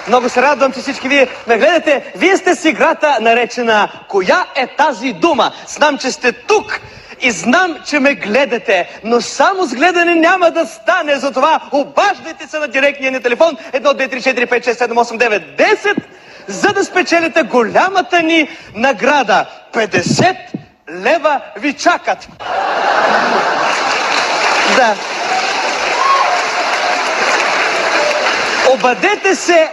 Много се радвам, че всички вие ме гледате. Вие сте с играта, наречена "Коя е тази дума?" Знам, че сте тук и знам, че ме гледате, но само с гледане няма да стане. Затова обаждайте се на директния ни телефон 1, 2, 3, 4, 5, 6, 7, 8, 9, 10, за да спечелите голямата ни награда. 50 лева ви чакат. Да. Обадете се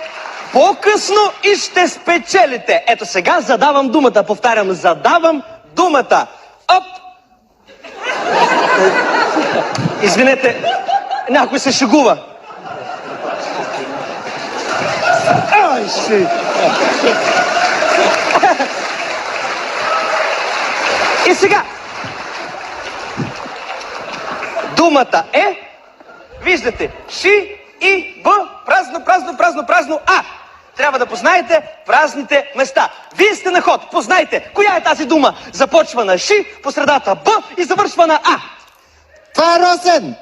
по-късно и ще спечелите. Ето сега задавам думата. Повтарям, задавам думата. Оп! Извинете, някой се шегува. Ай, си! И сега. Думата е, виждате, ши и б, празно, празно, празно, празно, а. Трябва да познаете празните места. Вие сте на ход, познайте коя е тази дума. Започва на ши, по средата б и завършва на а. Това е Росен!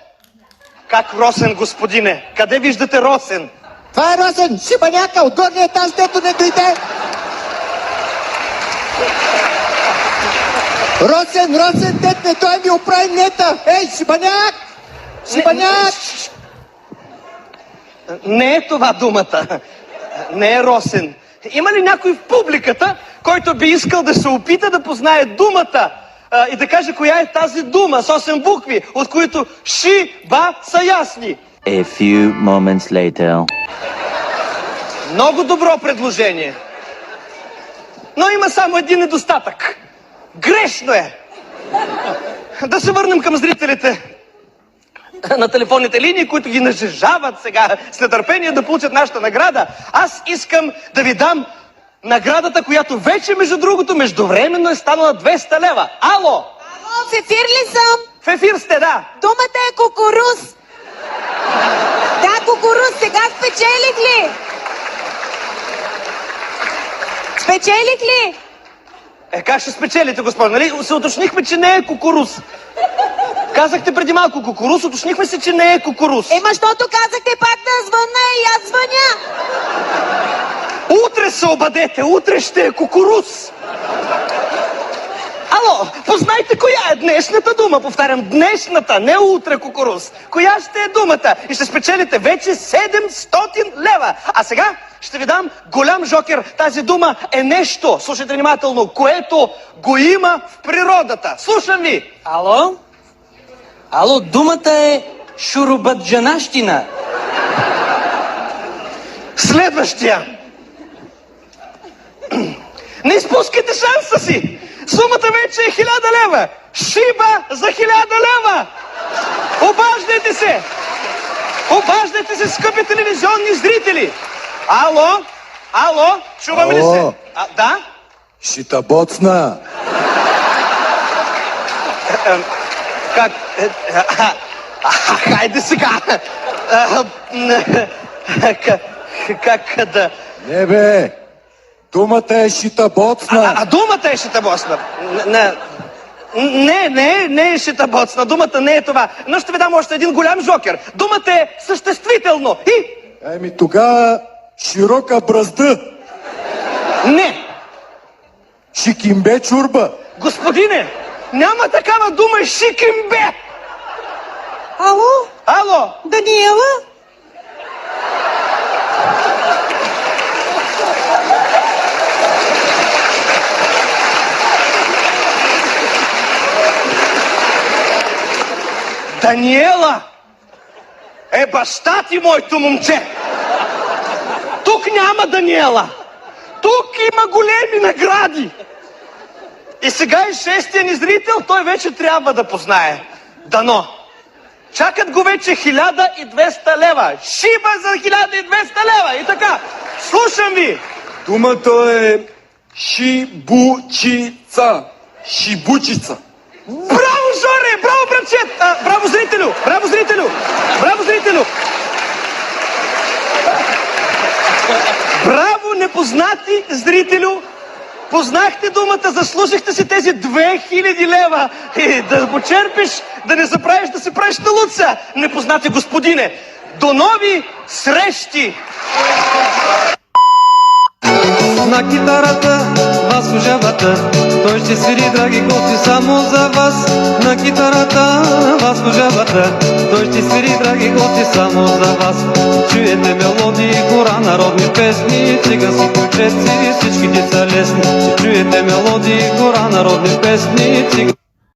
Как Росен, господине? Къде виждате Росен? Това е Росен! Шибаняка от горния етаж, дето не дойде! Росен, дет не той ми оправи нета! Ей, шибаняк! Шибаняк! Не е това думата. Не е Росен. Има ли някой в публиката, който би искал да се опита да познае думата и да каже коя е тази дума с 8 букви, от които ши, ба са ясни? A few moments later. Много добро предложение. Но има само един недостатък. Грешно е. Да се върнем към зрителите на телефонните линии, които ги нажежават сега с нетърпение да получат нашата награда. Аз искам да ви дам наградата, която вече, между другото, междувременно е станала 200 лева. Ало! Ало, в ефир ли съм? В ефир сте, да. Думата е кукуруз. Да, кукуруз. Сега спечелих ли? Спечелих ли? Как ще спечелите, господа? Нали се уточнихме, че не е кукуруз. Казахте преди малко кукуруз, уточнихме се, че не е кукуруз. Защото казахте пак да звънна и аз звъня. Утре се обадете, утре ще е кукуруз. Ало, познайте коя е днешната дума. Повтарям, днешната, не утре кукуруз. Коя ще е думата? И ще спечелите вече 700 лева. А сега ще ви дам голям жокер. Тази дума е нещо, слушайте внимателно, което го има в природата. Слушам ви. Ало? Ало, думата е шуробаджанащина. Следващия. Не изпускайте шанса си. Сумата вече е 1000 лева. Шиба за 1000 лева. Обаждайте се. Обаждайте се, скъпи телевизионни зрители. Ало? Ало? Чуваме ли се? Да? Шитабоцна! Как? Хайде сега. Как да... Не бе! Думата е шитабоцна! Думата е шитабоцна. Не е шитабоцна. Думата не е това. Но ще ви дам още един голям жокер. Думата е съществително. И... Еми тогава широка бразда! Не! Шикимбе чурба! Господине, няма такава дума шикимбе! Ало? Ало? Даниела? Даниела е баща ти, моето момче. Тук няма Даниела. Тук има големи награди. И сега и шестия ни зрител, той вече трябва да познае. Дано. Чакат го вече 1200 лева. Шиба за 1200 лева. И така, слушам ви. Думата е шибучица. Шибучица. Браво, Жоре! Браво, братчет! Браво, зрителю! Браво, зрителю! Браво, зрителю! Браво, непознати зрителю! Познахте думата, заслужихте си тези 2000 лева. И да го черпиш, да не забравиш да се правиш на луца, непознати господине. До нови срещи! На китарата Васко Жабата, той ще свири, драги гости, само за вас. На китарата Васко Жабата, той ще свири, драги гости, само за вас. Чуете мелодии, хора, народни песни, цигански ключеци, всички деца лесни. Чуете мелодии, хора, народни песни, цигански